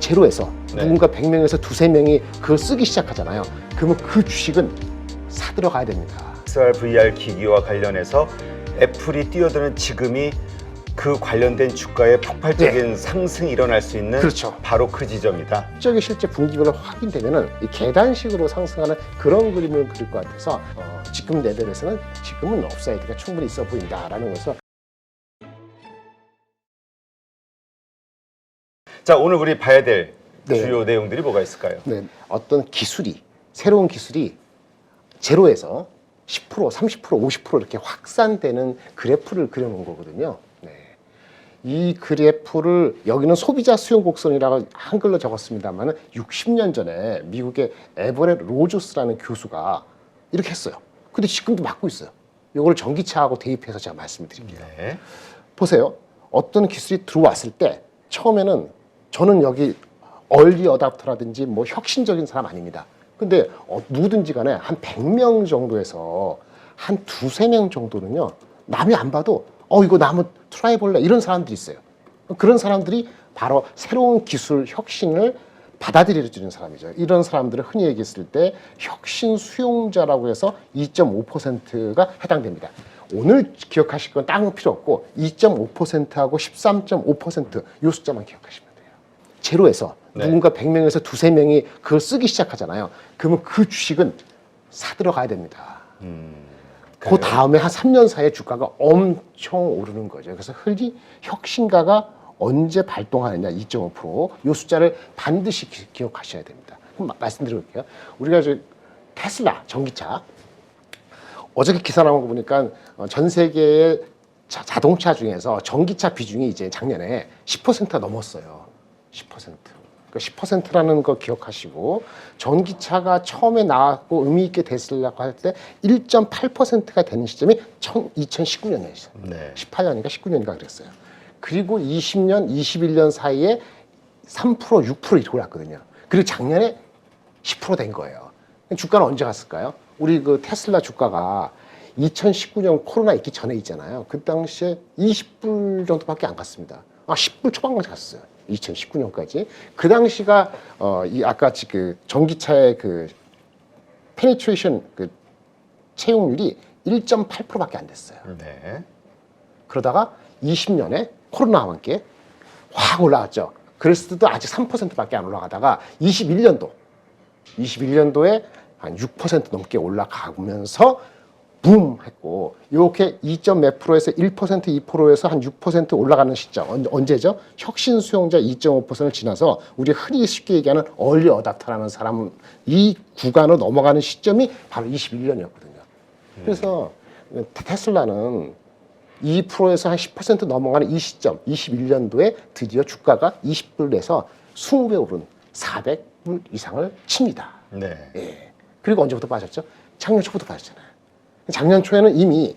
제로에서 네. 누군가 100명에서 두세 명이 그걸 쓰기 시작하잖아요. 그러면 그 주식은 사들어 가야 됩니다. XR, VR 기기와 관련해서 애플이 뛰어드는 지금이 그 관련된 주가의 폭발적인 상승이 일어날 수 있는 그렇죠. 바로 그 지점이다. 실적이 실제 분기별로 확인되면은 이 계단식으로 상승하는 그런 그림을 그릴 것 같아서 지금 레벨에서는 지금은 업사이드가 충분히 있어 보인다라는 것을. 자, 오늘 우리 봐야 될 네. 주요 내용들이 뭐가 있을까요? 네, 어떤 기술이 새로운 기술이 제로에서 10%, 30%, 50% 이렇게 확산되는 그래프를 그려놓은 거거든요. 네. 이 그래프를 여기는 소비자 수용 곡선이라고 한글로 적었습니다만 60년 전에 미국의 에버렛 로저스라는 교수가 이렇게 했어요. 근데 지금도 맞고 있어요. 이걸 전기차하고 대입해서 제가 말씀을 드릴게요. 네. 보세요. 어떤 기술이 들어왔을 때 처음에는 저는 여기 얼리 어답터라든지 뭐 혁신적인 사람 아닙니다. 근데 누구든지 간에 한 100명 정도에서 한 두세 명 정도는요, 남이 안 봐도 이거 나 한번 트라이 해볼래 이런 사람들이 있어요. 그런 사람들이 바로 새로운 기술 혁신을 받아들여주는 사람이죠. 이런 사람들을 흔히 얘기했을 때 혁신 수용자라고 해서 2.5%가 해당됩니다. 오늘 기억하실 건 다른 건 필요 없고 2.5%하고 13.5% 이 숫자만 기억하시면 돼요. 제로에서 네. 누군가 100명에서 두세 명이 그걸 쓰기 시작하잖아요. 그러면 그 주식은 사들어 가야 됩니다. 그 다음에 한 3년 사이에 주가가 엄청 오르는 거죠. 그래서 흔히 혁신가가 언제 발동하느냐 2.5%, 이 숫자를 반드시 기억하셔야 됩니다. 그럼 말씀드릴게요. 우리가 이제 테슬라 전기차 어저께 기사 나온 거 보니까 전 세계의 자동차 중에서 전기차 비중이 이제 작년에 10%가 넘었어요. 10%. 그러니까 10%라는 거 기억하시고, 전기차가 처음에 나왔고 의미 있게 됐으려고 할 때 1.8%가 되는 시점이 2019년이었어요. 네. 18년인가 19년인가 그랬어요. 그리고 20년, 21년 사이에 3%, 6% 이렇게 올랐거든요. 그리고 작년에 10% 된 거예요. 주가는 언제 갔을까요? 우리 그 테슬라 주가가 2019년 코로나 있기 전에 있잖아요. 그 당시에 20불 정도밖에 안 갔습니다. 10불 초반까지 갔어요. 2019년까지. 그 당시가 이 아까 그 전기차의 그 페니트레이션 그 채용률이 1.8%밖에 안 됐어요. 네. 그러다가 20년에 코로나와 함께 확 올라갔죠. 그랬을 때도 아직 3%밖에 안 올라가다가 21년도에 한 6% 넘게 올라가면서 붐 했고, 이렇게 2.몇 %에서 1%, 2%에서 한 6% 올라가는 시점 언제죠? 혁신 수용자 2.5%를 지나서 우리 흔히 쉽게 얘기하는 얼리 어답터라는 사람, 이 구간을 넘어가는 시점이 바로 21년이었거든요. 그래서 테슬라는 2%에서 한 10% 넘어가는 이 시점, 21년도에 드디어 주가가 20불에서 20배 오른 400불 이상을 칩니다. 네. 예. 그리고 언제부터 빠졌죠? 작년 초부터 빠졌잖아요. 작년 초에는 이미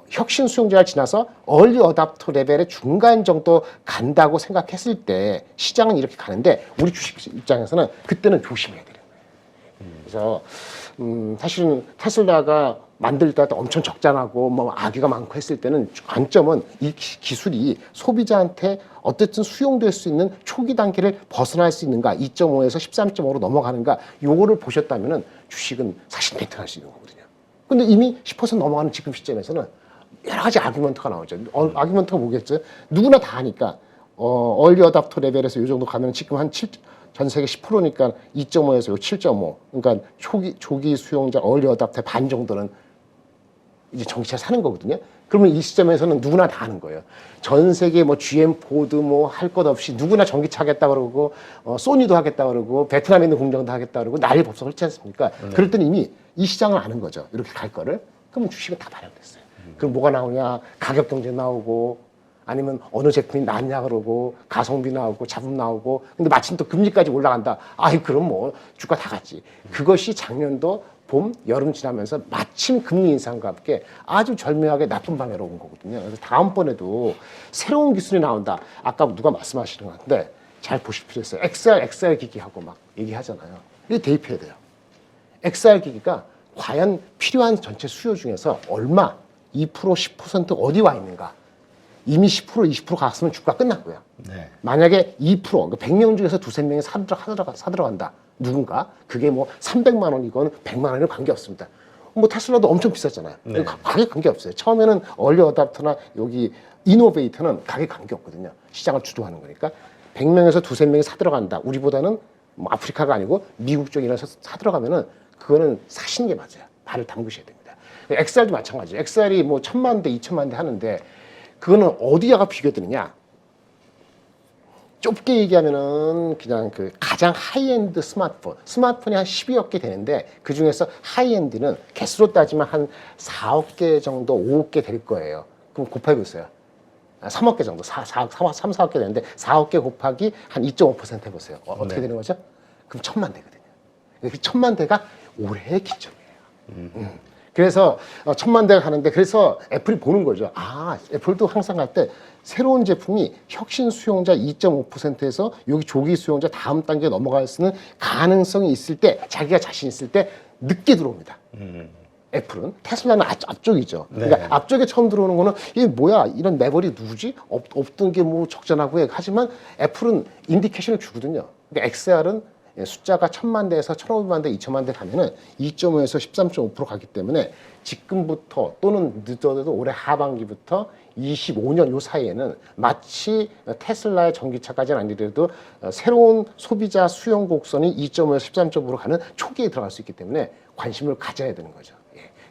혁신 수용자를 지나서 얼리 어답터 레벨의 중간 정도 간다고 생각했을 때 시장은 이렇게 가는데 우리 주식 입장에서는 그때는 조심해야 되는 거예요. 그래서 사실은 테슬라가 만들 때 엄청 적장하고 뭐 악의가 많고 했을 때는 관점은 이 기술이 소비자한테 어쨌든 수용될 수 있는 초기 단계를 벗어날 수 있는가, 2.5에서 13.5로 넘어가는가, 요거를 보셨다면은 주식은 사실 베팅할 수 있는 거거든요. 근데 이미 10% 넘어가는 지금 시점에서는 여러 가지 아규먼트가 나오죠. 아규먼트가 뭐겠죠? 누구나 다 하니까 얼리 어답터 레벨에서 이 정도 가면 지금 한 전 세계 10%니까 2.5에서 7.5. 그러니까 초기 수용자 얼리 어답터의 반 정도는 이제 전기차를 사는 거거든요. 그러면 이 시점에서는 누구나 다 하는 거예요. 전 세계 뭐 GM, 포드 뭐 할 것 없이 누구나 전기차 하겠다 그러고 소니도 하겠다 그러고 베트남에 있는 공장도 하겠다 그러고 난리 법석 그렇지 않습니까? 그럴 때는 이미 이 시장을 아는 거죠. 이렇게 갈 거를. 그러면 주식은 다 반영됐어요. 그럼 뭐가 나오냐? 가격 경쟁 나오고, 아니면 어느 제품이 낫냐 그러고, 가성비 나오고, 잡음 나오고, 근데 마침 또 금리까지 올라간다. 그럼 뭐 주가 다 갔지. 그것이 작년도 봄, 여름 지나면서 마침 금리 인상과 함께 아주 절묘하게 나쁜 방향으로 온 거거든요. 그래서 다음번에도 새로운 기술이 나온다. 아까 누가 말씀하시는 것 같은데 잘 보실 필요 있어요. XR 기기하고 막 얘기하잖아요. 이게 대입해야 돼요. XR 기기가 과연 필요한 전체 수요 중에서 얼마, 2%, 10% 어디 와 있는가? 이미 10% 20% 갔으면 주가 끝났고요. 네. 만약에 2% 그러니까 100명 중에서 두세 명이 사들어간다. 누군가 그게 뭐 300만 원이건 100만 원이건 관계없습니다. 뭐 테슬라도 엄청 비쌌잖아요. 네. 가격 관계없어요. 처음에는 얼리 어답터나 여기 이노베이터는 가격 관계없거든요. 시장을 주도하는 거니까 100명에서 두세 명이 사들어간다. 우리보다는 뭐 아프리카가 아니고 미국 쪽이나 사들어가면은 그거는 사시는 게 맞아요. 발을 담그셔야 됩니다. XR도 마찬가지예요. XR이 뭐 1000만 대, 2000만 대 하는데 그거는 어디야가 비교되느냐? 좁게 얘기하면은 그냥 그 가장 하이엔드 스마트폰이 한 12억 개 되는데 그 중에서 하이엔드는 개수로 따지면 한 4억 개 정도, 5억 개 될 거예요. 그럼 곱하기 보세요. 3억 개 정도, 4억 개 되는데 4억 개 곱하기 한 2.5% 해보세요. 어떻게 네. 되는 거죠? 그럼 1000만 대거든요. 그 1000만 대가 올해의 기점이에요. 그래서 1000만 대가 가는데 그래서 애플이 보는 거죠. 아, 애플도 항상 할 때 새로운 제품이 혁신 수용자 2.5%에서 여기 조기 수용자 다음 단계 넘어갈 수 있는 가능성이 있을 때 자기가 자신 있을 때 늦게 들어옵니다. 애플은 테슬라는 앞쪽이죠. 네. 그러니까 앞쪽에 처음 들어오는 거는 이게 뭐야 이런 매버리 누구지? 없던 게 뭐 적잖하고 해. 하지만 애플은 인디케이션을 주거든요. 그러니까 XR은 숫자가 1000만 대에서 1500만 대, 2000만 대 가면은 2.5에서 13.5% 가기 때문에 지금부터 또는 늦어도 올해 하반기부터 25년 요 사이에는 마치 테슬라의 전기차까지는 아니더라도 새로운 소비자 수용 곡선이 2.5에서 13.5로 가는 초기에 들어갈 수 있기 때문에 관심을 가져야 되는 거죠.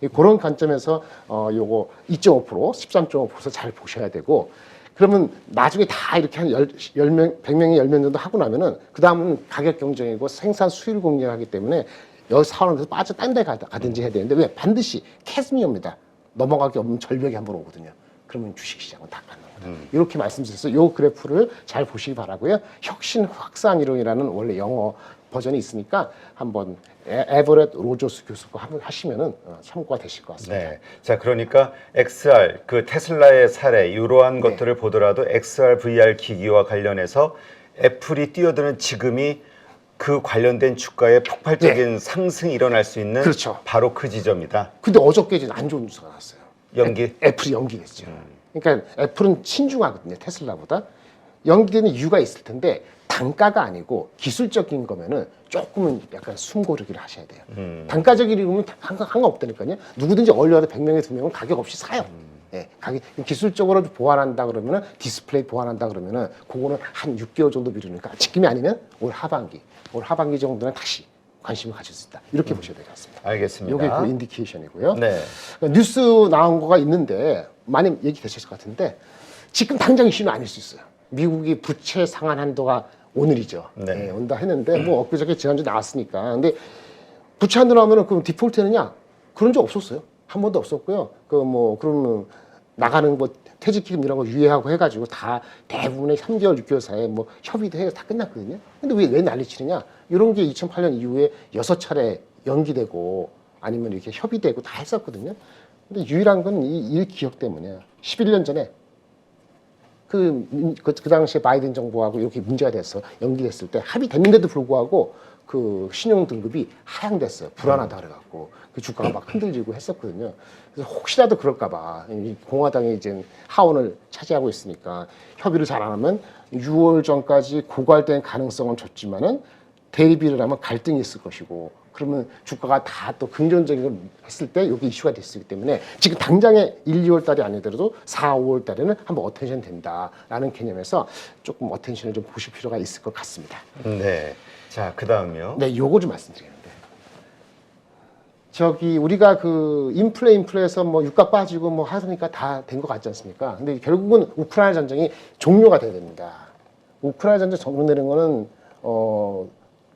예. 그런 관점에서 요거 2.5%, 13.5% 잘 보셔야 되고 그러면 나중에 다 이렇게 한 10명, 100명이 10명 정도 하고 나면은 그 다음은 가격 경쟁이고 생산 수율 공략하기 때문에 여기 사원에서 빠져 딴 데 가든지 해야 되는데 왜? 반드시 캐즈미어입니다. 넘어가기 없는 절벽이 한번 오거든요. 그러면 주식시장은 다 끝납니다. 이렇게 말씀드려서 이 그래프를 잘 보시기 바라고요. 혁신 확산 이론이라는 원래 영어 버전이 있으니까 한번 에버렛 로저스 교수가 한번 하시면은 참고가 되실 것 같습니다. 네. 자, 그러니까 XR, 그 테슬라의 사례, 이러한 것들을 보더라도 XR, VR 기기와 관련해서 애플이 뛰어드는 지금이 그 관련된 주가의 폭발적인 상승이 일어날 수 있는 그렇죠. 바로 그 지점이다. 근데 어저께 이제 안 좋은 뉴스가 나왔어요. 연기? 애플이 연기됐죠. 그러니까 애플은 신중하거든요. 테슬라보다. 연기되는 이유가 있을 텐데 단가가 아니고 기술적인 거면은 조금은 약간 숨고르기를 하셔야 돼요. 단가적인 이유면 상관없다니까요. 누구든지 얼려도 100명에 2명은 가격 없이 사요. 예, 가격, 기술적으로 보완한다 그러면은 디스플레이 보완한다 그러면은 그거는 한 6개월 정도 미루니까 지금이 아니면 올 하반기 정도는 다시 관심을 가질 수 있다. 이렇게 보셔야 될 것 같습니다. 알겠습니다. 이게 그 인디케이션이고요. 네. 뉴스 나온 거가 있는데 많이 얘기되실 것 같은데 지금 당장 이슈는 아닐 수 있어요. 미국이 부채 상한 한도가 오늘이죠. 네. 예, 온다 했는데 뭐 엊그저께 지난주 나왔으니까. 근데 부채 한도 나오면은 그럼 디폴트 되느냐? 그런 적 없었어요. 한 번도 없었고요. 그러면 나가는 뭐 퇴직기금 이런 거 유예하고 해가지고 다 대부분의 3개월, 6개월 사이에 뭐 협의도 해서 다 끝났거든요. 근데 왜 난리치느냐? 이런 게 2008년 이후에 6차례 연기되고 아니면 이렇게 협의되고 다 했었거든요. 근데 유일한 건 이 일 기억 때문이에요. 11년 전에 그 당시에 바이든 정부하고 이렇게 문제가 됐어. 연기됐을 때 합의됐는데도 불구하고 그 신용 등급이 하향됐어요. 불안하다 그래갖고 그 주가가 막 흔들리고 했었거든요. 그래서 혹시라도 그럴까봐 공화당이 이제 하원을 차지하고 있으니까 협의를 잘 안 하면 6월 전까지 고갈된 가능성은 줬지만은 대비를 하면 갈등이 있을 것이고 그러면 주가가 다 또 긍정적인 걸 했을 때 여기 이슈가 됐기 때문에 지금 당장에 1, 2월 달이 아니더라도 4, 5월 달에는 한번 어텐션 된다라는 개념에서 조금 어텐션을 좀 보실 필요가 있을 것 같습니다. 네. 자, 그 다음요. 네, 요거 좀 말씀드리는데. 우리가 그 인플레에서 뭐 유가 빠지고 뭐 하니까 다 된 것 같지 않습니까? 근데 결국은 우크라이나 전쟁이 종료가 돼야 됩니다. 우크라이나 전쟁 종료되는 거는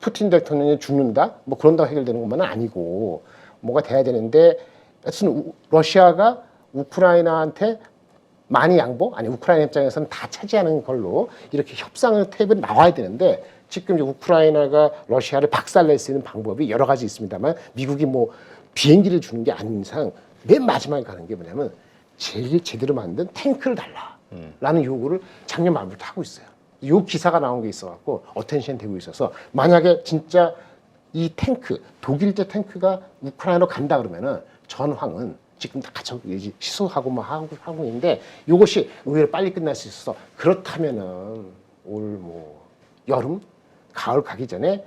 푸틴 대통령이 죽는다? 뭐 그런다고 해결되는 것만은 아니고 뭐가 돼야 되는데 하여튼 러시아가 우크라이나한테 많이 양보? 아니 우크라이나 입장에서는 다 차지하는 걸로 이렇게 협상의 테이블이 나와야 되는데 지금 이제 우크라이나가 러시아를 박살낼 수 있는 방법이 여러 가지 있습니다만 미국이 뭐 비행기를 주는 게 아닌 이상 맨 마지막에 가는 게 뭐냐면 제일 제대로 만든 탱크를 달라라는 요구를 작년 말부터 하고 있어요. 요 기사가 나온 게 있어갖고 어텐션 되고 있어서 만약에 진짜 이 탱크 독일제 탱크가 우크라이나로 간다 그러면은 전황은 지금 다 시소하고 뭐 하고 있는데 이것이 의외로 빨리 끝날 수 있어서 그렇다면은 올 뭐 여름, 가을 가기 전에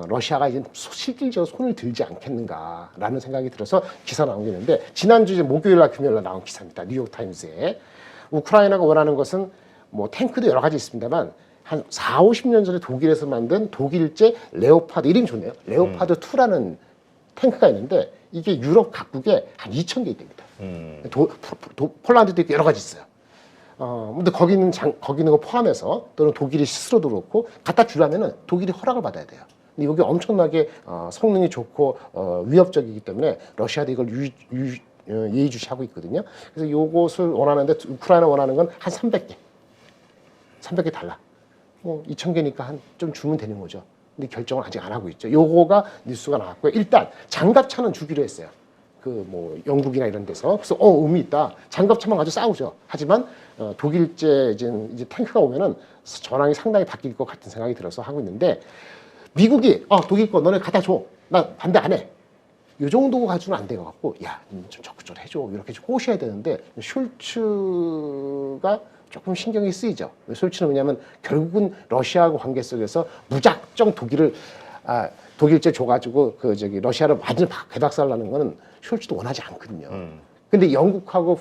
러시아가 이제 실질적으로 손을 들지 않겠는가라는 생각이 들어서 기사 나온 게 있는데 지난주 이제 목요일날 금요일날 나온 기사입니다. 뉴욕 타임스에 우크라이나가 원하는 것은 뭐 탱크도 여러 가지 있습니다만 한 4, 50년 전에 독일에서 만든 독일제 레오파드 이름이 좋네요. 레오파드 2라는 탱크가 있는데 이게 유럽 각국에 한 2,000개 있답니다. 폴란드도 있고 여러 가지 있어요. 근데 거기 있는 거 포함해서 또는 독일이 스스로도 그렇고 갖다 주려면은 독일이 허락을 받아야 돼요. 근데 여기 엄청나게 성능이 좋고 위협적이기 때문에 러시아도 이걸 예의주시하고 있거든요. 그래서 요것을 원하는데 우크라이나 원하는 건 한 300개 달라. 뭐 2,000개니까 한 좀 주면 되는 거죠. 근데 결정을 아직 안 하고 있죠. 요거가 뉴스가 나왔고요. 일단 장갑차는 주기로 했어요. 그 뭐 영국이나 이런 데서. 그래서 의미 있다. 장갑차만 가지고 싸우죠. 하지만 독일제 이제 탱크가 오면은 전황이 상당히 바뀔 것 같은 생각이 들어서 하고 있는데 미국이 독일 거 너네 갖다 줘. 나 반대 안 해. 이 정도 가지고는 안 될 것 같고 야, 좀 적극적으로 해줘. 이렇게 좀 꼬셔야 되는데 숄츠가 조금 신경이 쓰이죠. 숄츠는 왜냐하면 결국은 러시아하고 관계 속에서 무작정 독일제 줘가지고 러시아를 완전히 개박살나는 거는 숄츠도 원하지 않거든요. 근데 영국하고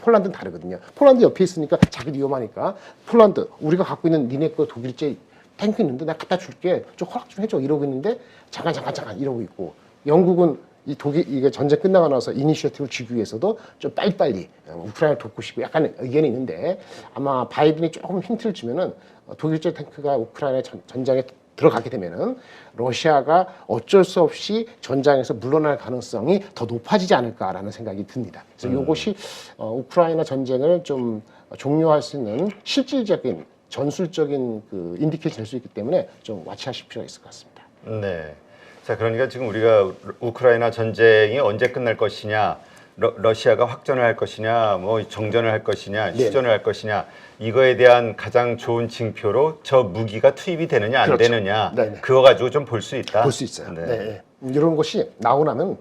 폴란드는 다르거든요. 폴란드 옆에 있으니까 자기도 위험하니까 폴란드 우리가 갖고 있는 니네 거 독일제 탱크 있는데 내가 갖다 줄게 좀 허락 좀 해줘 이러고 있는데 잠깐 이러고 있고 영국은 이게 전쟁 끝나고 나서 이니셔티브를 쥐기 위해서도 좀 빨리빨리 우크라이나를 돕고 싶고 약간 의견이 있는데 아마 바이든이 조금 힌트를 주면은 독일제 탱크가 우크라이나 전장에 들어가게 되면은 러시아가 어쩔 수 없이 전장에서 물러날 가능성이 더 높아지지 않을까라는 생각이 듭니다. 그래서 이것이 우크라이나 전쟁을 좀 종료할 수 있는 실질적인 전술적인 그 인디케이션이 될 수 있기 때문에 좀 와치하실 필요가 있을 것 같습니다. 네. 자, 그러니까 지금 우리가 우크라이나 전쟁이 언제 끝날 것이냐, 러시아가 확전을 할 것이냐, 뭐 정전을 할 것이냐, 휴전을 할 것이냐, 이거에 대한 가장 좋은 징표로 저 무기가 투입이 되느냐 안 그렇죠. 되느냐, 네네. 그거 가지고 좀 볼 수 있다. 볼 수 있어요. 네. 네. 이런 것이 나오고 나면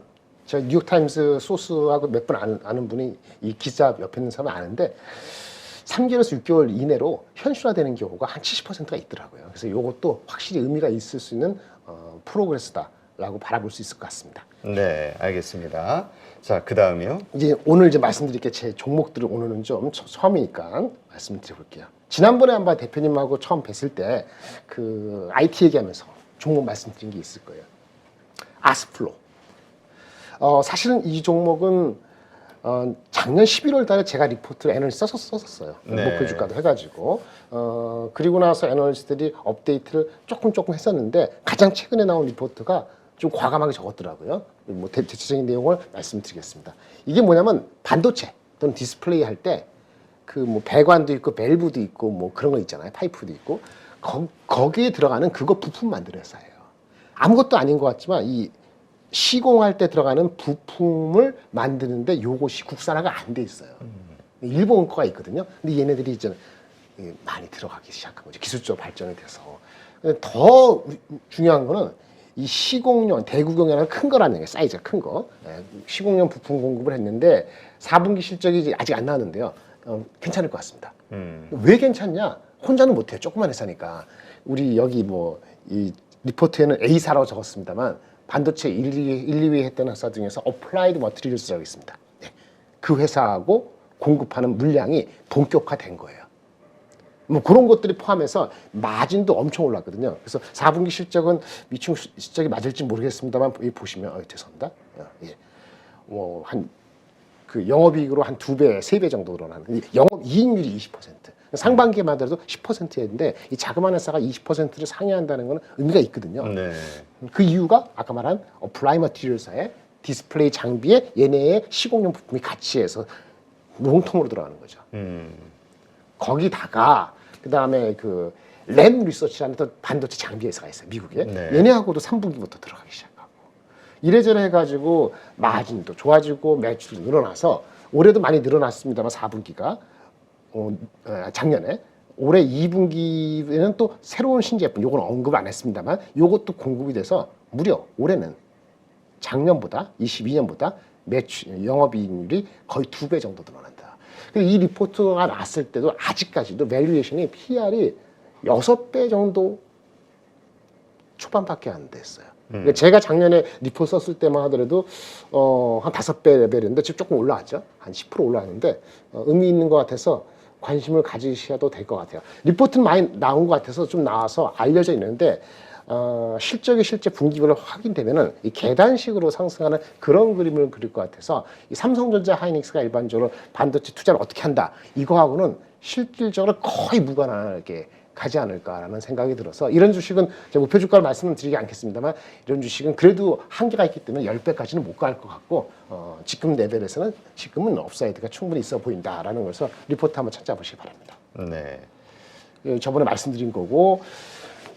제가 뉴욕타임스 소스하고 몇 분 아는 분이 이 기자 옆에 있는 사람은 아는데 3개월에서 6개월 이내로 현실화되는 경우가 한 70%가 있더라고요. 그래서 이것도 확실히 의미가 있을 수 있는 프로그레스다라고 바라볼 수 있을 것 같습니다. 네, 알겠습니다. 자, 그 다음이요. 이제 오늘 말씀드릴 게 제 종목들을 오늘은 좀 처음이니까 말씀드려볼게요. 지난번에 한번 대표님하고 처음 뵀을 때 그 IT 얘기하면서 종목 말씀드린 게 있을 거예요. 아스플로. 사실은 이 종목은 작년 11월 달에 제가 리포트를 애널리스트 썼었어요. 네. 목표 주가도 해가지고. 그리고 나서 애널리스트들이 업데이트를 조금 했었는데 가장 최근에 나온 리포트가 좀 과감하게 적었더라고요. 뭐 대체적인 내용을 말씀드리겠습니다. 이게 뭐냐면 반도체 또는 디스플레이 할 때 그 뭐 배관도 있고 밸브도 있고 뭐 그런 거 있잖아요. 파이프도 있고 거기에 들어가는 그거 부품 만드는 회사예요. 아무것도 아닌 것 같지만 이 시공할 때 들어가는 부품을 만드는데 요것이 국산화가 안 돼 있어요. 일본 거가 있거든요. 근데 얘네들이 이제 많이 들어가기 시작한 거죠. 기술적 발전이 돼서. 근데 더 중요한 거는 이 시공용, 대구경이라는 큰 거라는 얘기예요. 사이즈가 큰 거. 시공용 부품 공급을 했는데 4분기 실적이 아직 안 나왔는데요. 괜찮을 것 같습니다. 왜 괜찮냐? 혼자는 못해요. 조그만 회사니까. 우리 여기 이 리포트에는 A사라고 적었습니다만 반도체 1, 2위 했던 회사 중에서 어플라이드 머티리얼스라고 있습니다. 네. 그 회사하고 공급하는 물량이 본격화된 거예요. 뭐 그런 것들이 포함해서 마진도 엄청 올랐거든요. 그래서 4분기 실적은 미중 실적이 맞을지 모르겠습니다만 여기 보시면 죄송합니다. 예. 그 영업이익으로 한 2배, 3배 정도 늘어나는 영업이익률이 20%. 상반기에만 하더라도 10%였는데 이 자그마한 회사가 20%를 상회한다는 건 의미가 있거든요. 네. 그 이유가 아까 말한 어플라이 머티리얼사의 디스플레이 장비에 얘네의 시공용 부품이 같이 해서 롱통으로 들어가는 거죠. 거기다가 그다음에 그 램 리서치라는 또 반도체 장비 회사가 있어요. 미국에. 네. 얘네하고도 3분기부터 들어가기 시작하고 이래저래 해가지고 마진도 좋아지고 매출도 늘어나서 올해도 많이 늘어났습니다만 4분기가 작년에 올해 2분기에는 또 새로운 신제품, 요건 언급 안 했습니다만 요것도 공급이 돼서 무려 올해는 작년보다 22년보다 영업이익률이 거의 2배 정도 늘어난다. 근데 이 리포트가 나왔을 때도 아직까지도 밸류에이션이 PR이 6배 정도 초반밖에 안 됐어요. 그러니까 제가 작년에 리포트 썼을 때만 하더라도 한 5배 레벨인데 지금 조금 올라왔죠. 한 10% 올라왔는데 의미 있는 것 같아서 관심을 가지셔도 될 것 같아요. 리포트는 많이 나온 것 같아서 좀 나와서 알려져 있는데 실적이 실제 분기별로 확인되면은 이 계단식으로 상승하는 그런 그림을 그릴 것 같아서 이 삼성전자 하이닉스가 일반적으로 반도체 투자를 어떻게 한다 이거하고는 실질적으로 거의 무관하게 가지 않을까라는 생각이 들어서 이런 주식은 제가 목표 주가를 말씀은 드리지 않겠습니다만 이런 주식은 그래도 한계가 있기 때문에 10배까지는 못 갈 것 같고 지금 레벨에서는 지금은 업사이드가 충분히 있어 보인다라는 것을 리포트 한번 찾아보시기 바랍니다. 네. 저번에 말씀드린 거고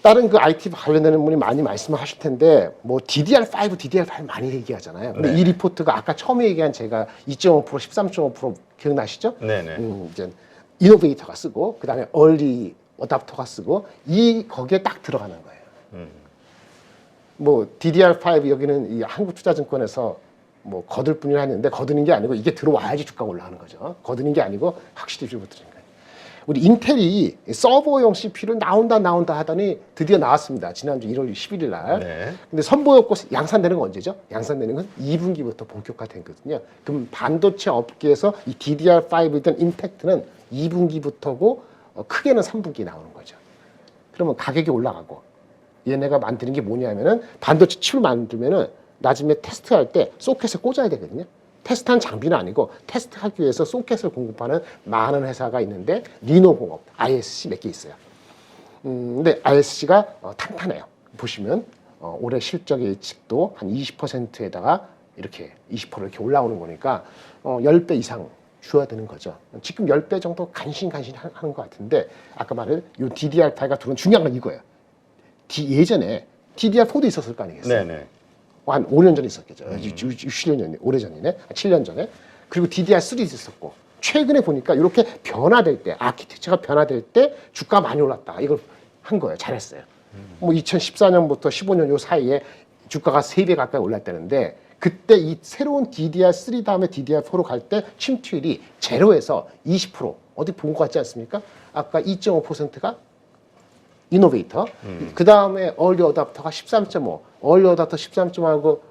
다른 그 IT 관련되는 분이 많이 말씀하실 텐데 뭐 DDR5, DDR5 많이 얘기하잖아요. 근데 네. 이 리포트가 아까 처음에 얘기한 제가 2.5%, 13.5% 기억나시죠? 네네. 이제 이노베이터가 쓰고 그다음에 얼리 어답터가 쓰고 거기에 딱 들어가는 거예요. 뭐 DDR5 여기는 이 한국투자증권에서 뭐 거들 뿐이라 했는데 거드는 게 아니고 이게 들어와야지 주가가 올라가는 거죠. 거드는 게 아니고 확실히 들어오는 거예요. 우리 인텔이 서버용 CPU를 나온다 하더니 드디어 나왔습니다. 지난주 1월 11일 날. 네. 근데 선보였고 양산되는 건 언제죠? 양산되는 건 2분기부터 본격화되거든요. 그럼 반도체 업계에서 이 DDR5에 대한 임팩트는 2분기부터고 크게는 3분기 나오는 거죠. 그러면 가격이 올라가고 얘네가 만드는 게 뭐냐면은 반도체 칩을 만들면은 나중에 테스트할 때 소켓에 꽂아야 되거든요. 테스트한 장비는 아니고 테스트하기 위해서 소켓을 공급하는 많은 회사가 있는데 리노공업, ISC 몇 개 있어요. 근데 ISC가 탄탄해요. 보시면 올해 실적 예측도 한 20%에다가 이렇게 20% 이렇게 올라오는 거니까 10배 이상 줘야 되는 거죠. 지금 10배 정도 간신간신 하는 것 같은데 아까 말한 이 DDR5가 들어온 중요한 건 이거예요. 예전에 DDR4도 있었을 거 아니겠어요? 네네. 한 5년 전에 있었겠죠. 6년 전에, 오래전이네. 7년 전에. 그리고 DDR3도 있었고 최근에 보니까 이렇게 변화될 때 아키텍처가 변화될 때 주가 많이 올랐다. 이걸 한 거예요. 잘했어요. 뭐 2014년부터 15년 요 사이에 주가가 3배 가까이 올랐다는데 그때 이 새로운 DDR3 다음에 DDR4로 갈 때 침투율이 제로에서 20% 어디 본 것 같지 않습니까? 아까 2.5%가 이노베이터, 그 다음에 얼리 어답터가 13.5, 얼리 어답터 13.5하고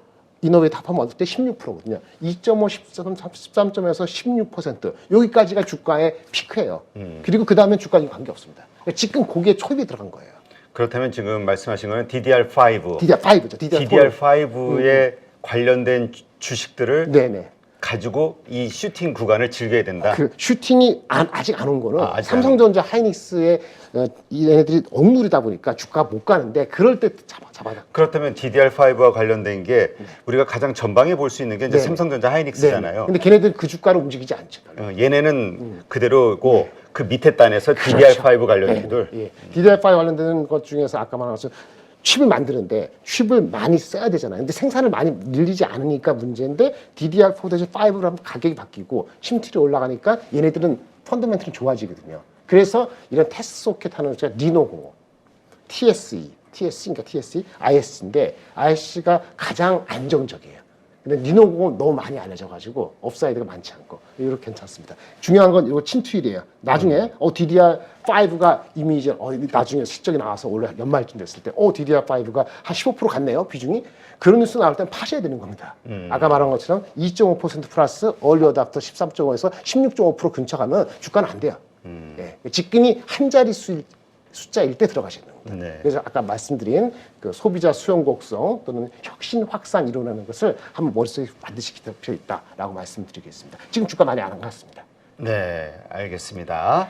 이노베이터 합하면 어떨 때 16%거든요. 2.5, 13.에서 16%. 여기까지가 주가의 피크예요. 그리고 그 다음에 주가는 관계없습니다. 그러니까 지금 거기에 초입이 들어간 거예요. 그렇다면 지금 말씀하신 거는 DDR5. DDR5죠. DDR5에 관련된 주식들을 네네. 가지고 이 슈팅 구간을 즐겨야 된다. 그 슈팅이 아직 안 온 거는 아직 삼성전자 하이닉스의 얘네들이 억누리다 보니까 주가 못 가는데 그럴 때 잡아다. 그렇다면 DDR5와 관련된 게 우리가 가장 전방에 볼 수 있는 게 이제 네. 삼성전자 하이닉스잖아요. 근데 걔네들 그 주가를 움직이지 않죠. 얘네는 그대로고 그 밑에 단에서 DDR5 관련 기들. 예. DDR5 관련되는 것 중에서 아까 말한 것처럼 칩을 만드는데 칩을 많이 써야 되잖아요. 근데 생산을 많이 늘리지 않으니까 문제인데 DDR4 대신 5로 하면 가격이 바뀌고 침투율이 올라가니까 얘네들은 펀더멘털이 좋아지거든요. 그래서 이런 테스트 소켓 하는 제가 리노공업, TSC인가 TSC, ISC인데 ISC가 가장 안정적이에요. 근데 리노공업 너무 많이 알려져가지고 업사이드가 많지 않고 이렇게 괜찮습니다. 중요한 건 이거 침투율이에요. 나중에 DDR5가 이미 이제 나중에 실적이 나와서 올해 연말쯤 됐을 때 DDR5가 한 15% 갔네요 비중이. 그런 뉴스 나올 땐 파셔야 되는 겁니다. 아까 말한 것처럼 2.5% 플러스 얼리 어답터 13.5에서 16.5% 근처 가면 주가는 안 돼요. 예. 지금이 한 자리 숫자일 때 들어가셔야 됩니다. 네. 그래서 아까 말씀드린 그 소비자 수용 곡성 또는 혁신 확산 이루어내는 것을 한번 머릿속에 반드시 기억해 있다라고 말씀드리겠습니다. 지금 주가 많이 안 간 것 같습니다. 네, 알겠습니다.